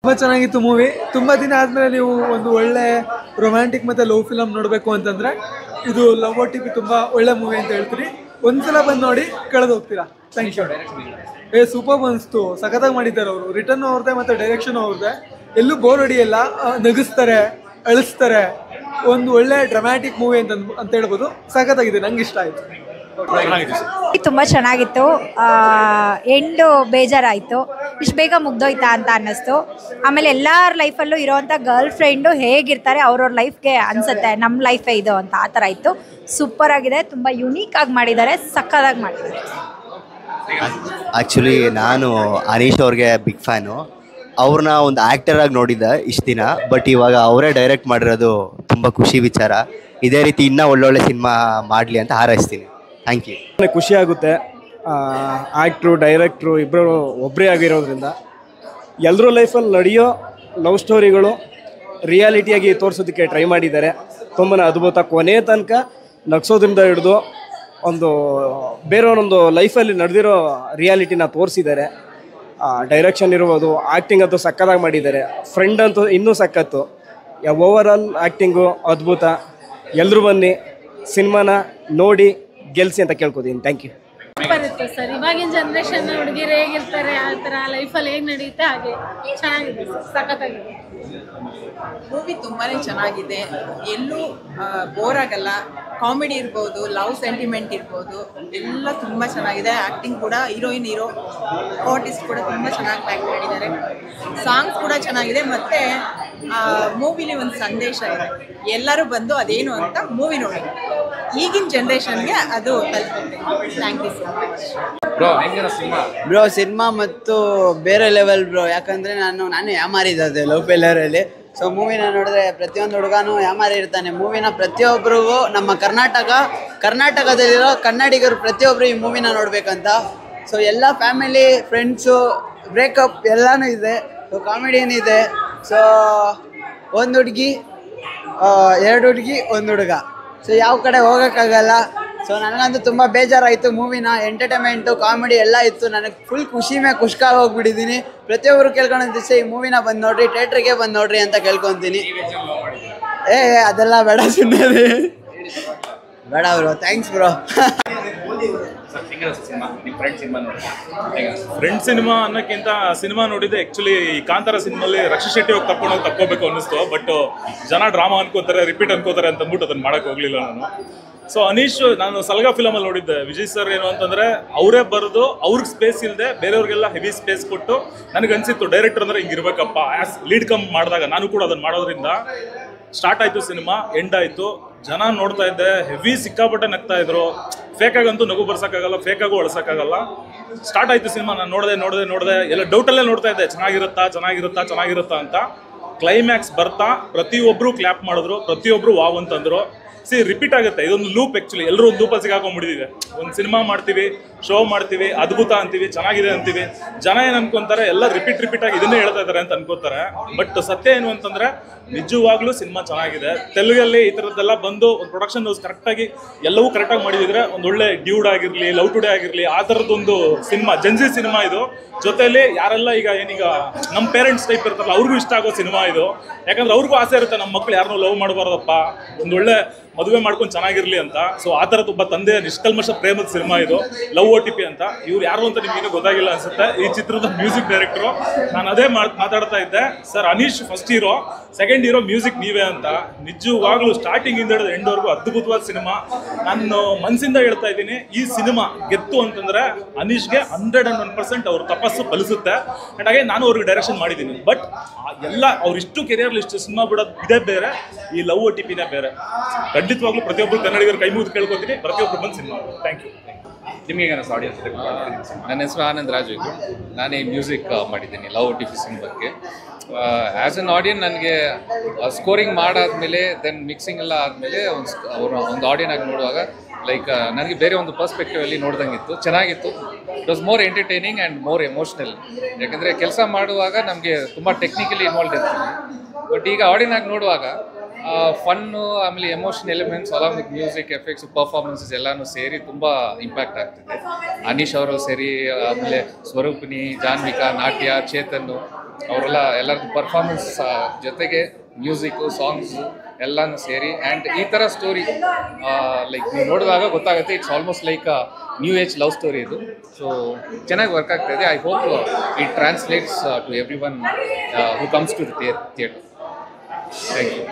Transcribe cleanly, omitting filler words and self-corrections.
ತುಂಬ ಚೆನ್ನಾಗಿತ್ತು ಮೂವಿ. ತುಂಬ ದಿನ ಆದಮೇಲೆ ನೀವು ಒಂದು ಒಳ್ಳೆ ರೊಮ್ಯಾಂಟಿಕ್ ಮತ್ತು ಲವ್ ಫಿಲಮ್ ನೋಡಬೇಕು ಅಂತಂದರೆ ಇದು ಲವ್ ಓ ಟಿ ಪಿ ತುಂಬ ಒಳ್ಳೆ ಮೂವಿ ಅಂತ ಹೇಳ್ತೀನಿ. ಒಂದ್ಸಲ ಬಂದು ನೋಡಿ ಕಳೆದು ಹೋಗ್ತೀರಾ. Thank you. ಸೂಪರ್ ಅನಿಸ್ತು, ಸಖತ್ತಾಗಿ ಮಾಡಿದ್ದಾರೆ ಅವರು. ರಿಟರ್ನ್ ಅವ್ರದ್ದೆ ಮತ್ತು ಡೈರೆಕ್ಷನ್ ಅವ್ರದ್ದೆ. ಎಲ್ಲೂ ಬೋರ್ ಹೊಡಿಯಲ್ಲ, ನಗಿಸ್ತಾರೆ, ಅಳಿಸ್ತಾರೆ. ಒಂದು ಒಳ್ಳೆ ಡ್ರಾಮ್ಯಾಟಿಕ್ ಮೂವಿ ಅಂತ ಹೇಳ್ಬೋದು. ಸಖತ್ತಾಗಿದೆ, ನಂಗೆ ಇಷ್ಟ ಆಯಿತು. ತುಂಬ ಚೆನ್ನಾಗಿತ್ತು. ಎಂಡು ಬೇಜಾರಾಯಿತು, ಇಷ್ಟು ಬೇಗ ಮುಗ್ದೋಯ್ತಾ ಅಂತ ಅನ್ನಿಸ್ತು. ಆಮೇಲೆ ಎಲ್ಲರ ಲೈಫಲ್ಲೂ ಇರೋವಂಥ ಗರ್ಲ್ ಫ್ರೆಂಡು ಹೇಗಿರ್ತಾರೆ ಅವ್ರವ್ರ ಲೈಫ್ಗೆ ಅನಿಸುತ್ತೆ ನಮ್ಮ ಲೈಫೇ ಇದು ಅಂತ, ಆ ಥರ ಇತ್ತು. ಸೂಪರಾಗಿದೆ, ತುಂಬ ಯುನೀಕಾಗಿ ಮಾಡಿದ್ದಾರೆ, ಸಕ್ಕತ್ತಾಗಿ ಮಾಡಿದ್ದಾರೆ. ಆ್ಯಕ್ಚುಲಿ ನಾನು ಅನೀಶ್ ಅವ್ರಿಗೆ ಬಿಗ್ ಫ್ಯಾನು. ಅವ್ರನ್ನ ಒಂದು ಆ್ಯಕ್ಟರಾಗಿ ನೋಡಿದ್ದೆ ಇಷ್ಟು ದಿನ, ಬಟ್ ಇವಾಗ ಅವರೇ ಡೈರೆಕ್ಟ್ ಮಾಡಿರೋದು ತುಂಬ ಖುಷಿ ವಿಚಾರ. ಇದೇ ರೀತಿ ಇನ್ನೂ ಒಳ್ಳೊಳ್ಳೆ ಸಿನಿಮಾ ಮಾಡಲಿ ಅಂತ ಹಾರೈಸ್ತೀನಿ. Thank you. ಖುಷಿ ಆಗುತ್ತೆ. ಆ್ಯಕ್ಟ್ರು ಡೈರೆಕ್ಟ್ರು ಇಬ್ಬರು ಒಬ್ಬರೇ ಆಗಿರೋದ್ರಿಂದ ಎಲ್ಲರೂ ಲೈಫಲ್ಲಿ ನಡೆಯೋ ಲವ್ ಸ್ಟೋರಿಗಳು ರಿಯಾಲಿಟಿಯಾಗಿ ತೋರಿಸೋದಕ್ಕೆ ಟ್ರೈ ಮಾಡಿದ್ದಾರೆ. ತುಂಬಾ ಅದ್ಭುತ. ಕೊನೆ ತನಕ ನಗ್ಸೋದ್ರಿಂದ ಹಿಡಿದು ಒಂದು ಬೇರೆಯವರೊಂದು ಲೈಫಲ್ಲಿ ನಡೆದಿರೋ ರಿಯಾಲಿಟಿನ ತೋರಿಸಿದ್ದಾರೆ. ಡೈರೆಕ್ಷನ್ ಇರ್ಬೋದು, ಆ್ಯಕ್ಟಿಂಗ್ ಅಂತೂ ಸಕ್ಕತ್ತಾಗಿ ಮಾಡಿದ್ದಾರೆ. ಫ್ರೆಂಡ್ ಅಂತೂ ಇನ್ನೂ ಸಕ್ಕತ್ತು. ಓವರ್ ಆಲ್ ಆ್ಯಕ್ಟಿಂಗು ಅದ್ಭುತ. ಎಲ್ಲರೂ ಬನ್ನಿ, ಸಿನಿಮಾನ ನೋಡಿ ಗೆಲ್ಸಿ ಅಂತ ಕೇಳ್ಕೊತೀನಿ. Thank you. ಬರುತ್ತೆ ಸರ್. ಇವಾಗಿನ ಜನ್ರೇಷನ್ ಹುಡುಗಿರು ಹೇಗಿರ್ತಾರೆ ಆ ಥರ ಲೈಫಲ್ಲಿ ಹೇಗೆ ನಡೆಯುತ್ತೆ ಹಾಗೆ ಚೆನ್ನಾಗಿದೆ ಸರ್, ಸಖತ್ತಾಗಿದೆ. ಮೂವಿ ತುಂಬಾ ಚೆನ್ನಾಗಿದೆ, ಎಲ್ಲೂ ಬೋರ್ ಆಗಲ್ಲ. ಕಾಮಿಡಿ ಇರ್ಬೋದು, ಲವ್ ಸೆಂಟಿಮೆಂಟ್ ಇರ್ಬೋದು, ಎಲ್ಲ ತುಂಬ ಚೆನ್ನಾಗಿದೆ. ಆ್ಯಕ್ಟಿಂಗ್ ಕೂಡ ಹೀರೋ ಆರ್ಟಿಸ್ಟ್ ಕೂಡ ತುಂಬ ಚೆನ್ನಾಗಿ ಆ್ಯಕ್ಟ್ ಮಾಡಿದ್ದಾರೆ. ಸಾಂಗ್ಸ್ ಕೂಡ ಚೆನ್ನಾಗಿದೆ. ಮತ್ತು ಮೂವಿಲಿ ಒಂದು ಸಂದೇಶ ಇದೆ, ಎಲ್ಲರೂ ಬಂದು ಅದೇನು ಅಂತ ಮೂವಿ ನೋಡಿ ಈಗಿನ ಜನ್ರೇಷನ್ಗೆ ಅದು ತಲುಪುತ್ತೆ. Thank you so much bro. Cinema ಮತ್ತು ಬೇರೆ ಲೆವೆಲ್ ಬ್ರೋ. ಯಾಕಂದರೆ ನಾನು ಯಾಮಾರಿದ್ದೆ ಲವ್ ಫೇಲರಲ್ಲಿ. ಸೊ ಮೂವಿನ ನೋಡಿದ್ರೆ ಪ್ರತಿಯೊಂದು ಹುಡುಗನೂ ಯಾಮಾರಿ ಇರ್ತಾನೆ. ಮೂವಿನ ಪ್ರತಿಯೊಬ್ಬರಿಗೂ ನಮ್ಮ ಕರ್ನಾಟಕದಲ್ಲಿರೋ ಕನ್ನಡಿಗರು ಪ್ರತಿಯೊಬ್ಬರು ಈ ಮೂವಿನ ನೋಡಬೇಕಂತ. ಸೊ ಎಲ್ಲ ಫ್ಯಾಮಿಲಿ, ಫ್ರೆಂಡ್ಸು, ಬ್ರೇಕಪ್ ಎಲ್ಲನೂ ಇದೆ. ಸೊ ಕಾಮಿಡಿಯನ್ ಇದೆ. ಸೊ ಒಂದು ಹುಡುಗಿ, ಎರಡು ಹುಡುಗಿ, ಒಂದು ಹುಡುಗ. ಸೊ ಯಾವ ಕಡೆ ಹೋಗೋಕ್ಕಾಗಲ್ಲ. ಸೊ ನನಗಂತೂ ತುಂಬ ಬೇಜಾರಾಯಿತು. ಮೂವಿನ ಎಂಟರ್ಟೈನ್ಮೆಂಟು, ಕಾಮಿಡಿ ಎಲ್ಲ ಇತ್ತು. ನನಗೆ ಫುಲ್ ಖುಷಿಯಾಗಿ ಹೋಗ್ಬಿಟ್ಟಿದ್ದೀನಿ. ಪ್ರತಿಯೊಬ್ಬರು ಕೇಳ್ಕೊಳೋ ದಿವಸ ಈ ಮೂವಿನ ಬಂದು ನೋಡ್ರಿ, ಥಿಯೇಟ್ರಿಗೆ ಬಂದು ನೋಡ್ರಿ ಅಂತ ಕೇಳ್ಕೊತೀನಿ. ಅದೆಲ್ಲ ಬೇಡ, ಸುಮ್ಮನೆ ಬೇಡ bro. Thanks bro. Friend cinema ಅನ್ನೋಕ್ಕಿಂತ ಸಿನಿಮಾ ನೋಡಿದೆ. ಆ್ಯಕ್ಚುಲಿ ಈ ಕಾಂತಾರ ಸಿನಿಮಾಲಿ ರಕ್ಷಾ ಶೆಟ್ಟಿ ಹೋಗಿ ತಕ್ಕೋಬೇಕು ಅನ್ನಿಸ್ತು. ಬಟ್ ಜನ ಡ್ರಾಮಾ ಅನ್ಕೋತಾರೆ, ರಿಪೀಟ್ ಅನ್ಕೋತಾರೆ ಅಂತ ಅಂದ್ಬಿಟ್ಟು ಅದನ್ನು ಮಾಡೋಕ್ಕೆ ಹೋಗಲಿಲ್ಲ ನಾನು. ಸೊ ಅನೀಶ್, ನಾನು ಸಲಗಾ ಫಿಲಮಲ್ಲಿ ನೋಡಿದ್ದೆ. ವಿಜಯ್ ಸರ್ ಏನು ಅಂತಂದರೆ ಅವರೇ ಬರೆದು ಅವ್ರಿಗೆ ಸ್ಪೇಸ್ ಇಲ್ಲದೆ ಬೇರೆಯವ್ರಿಗೆಲ್ಲ ಹೆವಿ ಸ್ಪೇಸ್ ಕೊಟ್ಟು ನನಗನ್ಸಿತ್ತು ಡೈರೆಕ್ಟರ್ ಅಂದರೆ ಹಿಂಗಿರ್ಬೇಕಪ್ಪ. ಆ್ಯಸ್ ಲೀಡ್ ಕಮ್ ಮಾಡಿದಾಗ ನಾನು ಕೂಡ ಅದನ್ನು ಮಾಡೋದ್ರಿಂದ ಸ್ಟಾರ್ಟ್ ಆಯಿತು ಸಿನಿಮಾ, ಎಂಡ್ ಆಯಿತು. ಜನ ನೋಡ್ತಾ ಇದ್ದೆ, ಹೆವಿ ಸಿಕ್ಕಾಪಟ್ಟೆ ನಗ್ತಾ ಇದ್ರು. ಫೇಕಾಗಂತೂ ನಗು ಬರ್ಸೋಕ್ಕಾಗಲ್ಲ, ಫೇಕಾಗೂ ಅಳಿಸೋಕ್ಕಾಗಲ್ಲ. ಸ್ಟಾರ್ಟ್ ಆಯಿತು ಸಿನಿಮಾ. ನಾನು ನೋಡಿದೆ ಎಲ್ಲ ಡೌಟಲ್ಲೇ ನೋಡ್ತಾ ಇದ್ದೆ, ಚೆನ್ನಾಗಿರುತ್ತಾ ಅಂತ. ಕ್ಲೈಮ್ಯಾಕ್ಸ್ ಬರ್ತಾ ಪ್ರತಿಯೊಬ್ಬರು ಕ್ಲ್ಯಾಪ್ ಮಾಡಿದ್ರು, ಪ್ರತಿಯೊಬ್ಬರು ವಾವ್ ಅಂತಂದರು. ರಿಪೀಟ್ ಆಗುತ್ತೆ, ಇದೊಂದು ಲೂಪ್. ಆ್ಯಕ್ಚುಲಿ ಎಲ್ಲರೂ ಒಂದು ಲೂಪಲ್ಲಿ ಸಿಗಾಕೊಂಡ್ಬಿಟ್ಟಿದ್ದೀವಿ. ಒಂದು ಸಿನಿಮಾ ಮಾಡ್ತೀವಿ, ಶೋ ಮಾಡ್ತೀವಿ, ಅದ್ಭುತ ಅಂತೀವಿ, ಚೆನ್ನಾಗಿದೆ ಅಂತೀವಿ. ಜನ ಏನು ಅನ್ಕೊಂತಾರೆ, ಎಲ್ಲ ರಿಪೀಟ್ ಆಗಿ ಇದನ್ನೇ ಹೇಳ್ತಾ ಇದ್ದಾರೆ ಅಂತ ಅನ್ಕೋತಾರೆ. ಬಟ್ ಸತ್ಯ ಏನು ಅಂತಂದರೆ ನಿಜವಾಗ್ಲೂ ಸಿನಿಮಾ ಚೆನ್ನಾಗಿದೆ. ತೆಲುಗಲ್ಲಿ ಈ ಥರದ್ದೆಲ್ಲ ಬಂದು ಒಂದು ಪ್ರೊಡಕ್ಷನ್ ಕರೆಕ್ಟಾಗಿ ಎಲ್ಲವೂ ಕರೆಕ್ಟಾಗಿ ಮಾಡಿದಿದ್ರೆ ಒಂದು ಒಳ್ಳೆ ಡ್ಯೂಡ್ ಆಗಿರಲಿ, ಲವ್ ಟುಡೇ ಆಗಿರಲಿ, ಆ ಥರದ್ದೊಂದು ಸಿನಿಮಾ, ಜನ್ಸಿ ಸಿನಿಮಾ ಇದು. ಜೊತೆಯಲ್ಲಿ ಯಾರೆಲ್ಲ ಈಗ ನಮ್ಮ ಪೇರೆಂಟ್ಸ್ ಟೈಪ್ ಇರ್ತಾರಲ್ಲ ಅವ್ರಿಗೂ ಇಷ್ಟ ಆಗೋ ಸಿನಿಮಾ ಇದು. ಯಾಕಂದ್ರೆ ಅವ್ರಿಗೂ ಆಸೆ ಇರುತ್ತೆ, ನಮ್ಮ ಮಕ್ಕಳು ಯಾರನ್ನೂ ಲವ್ ಮಾಡಬಾರ್ದಪ್ಪ, ಒಂದು ಒಳ್ಳೆ ಮದುವೆ ಮಾಡ್ಕೊಂಡು ಚೆನ್ನಾಗಿರಲಿ ಅಂತ. ಸೊ ಆ ಥರದ್ದು ಒಬ್ಬ ತಂದೆಯ ನಿಷ್ಕಲ್ಮಶ ಪ್ರೇಮದ ಸಿನಿಮಾ ಇದು, ಲವ್ ಓ ಟಿ ಪಿ ಅಂತ. ಇವ್ರು ಯಾರು ಅಂತ ನಿಮಗೇನು ಗೊತ್ತಾಗಿಲ್ಲ ಅನ್ಸುತ್ತೆ. ಈ ಚಿತ್ರದ ಮ್ಯೂಸಿಕ್ ಡೈರೆಕ್ಟ್ರು. ನಾನು ಅದೇ ಮಾತಾಡ್ತಾ ಇದ್ದೆ sir, Anish first hero, second hero music ನೀವೇ ಅಂತ. ನಿಜವಾಗ್ಲೂ ಸ್ಟಾರ್ಟಿಂಗಿಂದ ಹಿಡಿದು ಎಂಡ್ವರೆಗೂ ಅದ್ಭುತವಾದ ಸಿನಿಮಾ. ನಾನು ಮನಸ್ಸಿಂದ ಹೇಳ್ತಾ ಇದ್ದೀನಿ, ಈ ಸಿನಿಮಾ ಗೆತ್ತು ಅಂತಂದರೆ ಅನೀಶ್ಗೆ 101% ಅವ್ರ ತಪಸ್ಸು ಫಲಿಸುತ್ತೆ. ಆ್ಯಂಡ್ ಹಾಗೆ ನಾನು ಅವ್ರಿಗೆ ಡೈರೆಕ್ಷನ್ ಮಾಡಿದ್ದೀನಿ. ಬಟ್ ಎಲ್ಲ ಅವ್ರಿಷ್ಟು ಕೆರಿಯರ್ಲಿ ಇಷ್ಟು ಸಿನಿಮಾ ಬಿಡೋದು ಇದೇ ಬೇರೆ, ಈ ಲವ್ ಓ ಟಿ ಪಿನೇ ಬೇರೆ. ಖಂಡಿತವಾಗ್ಲೂ ಪ್ರತಿಯೊಬ್ಬರು ಕನ್ನಡಿಗರು ಕೈ ಮುಗಿದು ಕೇಳ್ಕೊತೀನಿ, ಪ್ರತಿಯೊಬ್ಬರು ಬಂದು ಸಿನಿಮಾ. Thank you. ನಿಮಗೆ ಆಡಿಯನ್ಸ್. ನನ್ನ ಹೆಸರು ಆನಂದ್ ರಾಜು. ನಾನೇ ಮ್ಯೂಸಿಕ್ ಮಾಡಿದ್ದೀನಿ ಲವ್ ಓ ಟಿ ಪಿ ಸಿನಿಮಾಕ್ಕೆ. ಆ್ಯಸ್ ಎನ್ ಆಡಿಯನ್ ನನಗೆ ಸ್ಕೋರಿಂಗ್ ಮಾಡಾದ್ಮೇಲೆ ದೆನ್ ಮಿಕ್ಸಿಂಗ್ ಎಲ್ಲ ಆದಮೇಲೆ ಒಂದು ಆಡಿಯನ್ ಆಗಿ ನೋಡುವಾಗ ಲೈಕ್ ನನಗೆ ಬೇರೆ ಒಂದು ಪರ್ಸ್ಪೆಕ್ಟಿವಲ್ಲಿ ನೋಡ್ದಂಗಿತ್ತು. ಚೆನ್ನಾಗಿತ್ತು. It was more entertaining and more emotional. ಯಾಕಂದರೆ ಕೆಲಸ ಮಾಡುವಾಗ ನಮಗೆ ತುಂಬ ಟೆಕ್ನಿಕಲಿ ಇನ್ವಾಲ್ವ್ ಇರ್ತೀವಿ. ಬಟ್ ಈಗ ಆಡಿಯನ್ ಆಗಿ ನೋಡುವಾಗ ಫನ್ನು ಆಮೇಲೆ emotion elements along with music effects performances ಎಲ್ಲನೂ ಸೇರಿ ತುಂಬ ಇಂಪ್ಯಾಕ್ಟ್ ಆಗ್ತಿದೆ. ಅನೀಶ್ ಅವರು ಸೇರಿ, ಆಮೇಲೆ ಸ್ವರೂಪಿಣಿ, ಜಾನ್ವಿಕಾ, ನಾಟ್ಯ, ಚೇತನ್ ಅವರೆಲ್ಲ ಎಲ್ಲರದ್ದು ಪರ್ಫಾರ್ಮೆನ್ಸ್ ಜೊತೆಗೆ ಮ್ಯೂಸಿಕ್ಕು, ಸಾಂಗ್ಸು ಎಲ್ಲನೂ ಸೇರಿ ಆ್ಯಂಡ್ ಈ ಥರ ಸ್ಟೋರಿ ಲೈಕ್ ನೀವು ನೋಡಿದಾಗ ಗೊತ್ತಾಗುತ್ತೆ it's almost like new age love story ಇದು. ಸೊ ಚೆನ್ನಾಗಿ ವರ್ಕ್ ಆಗ್ತಾ ಇದೆ. I hope it translates to everyone who comes to the theatre. Thank you.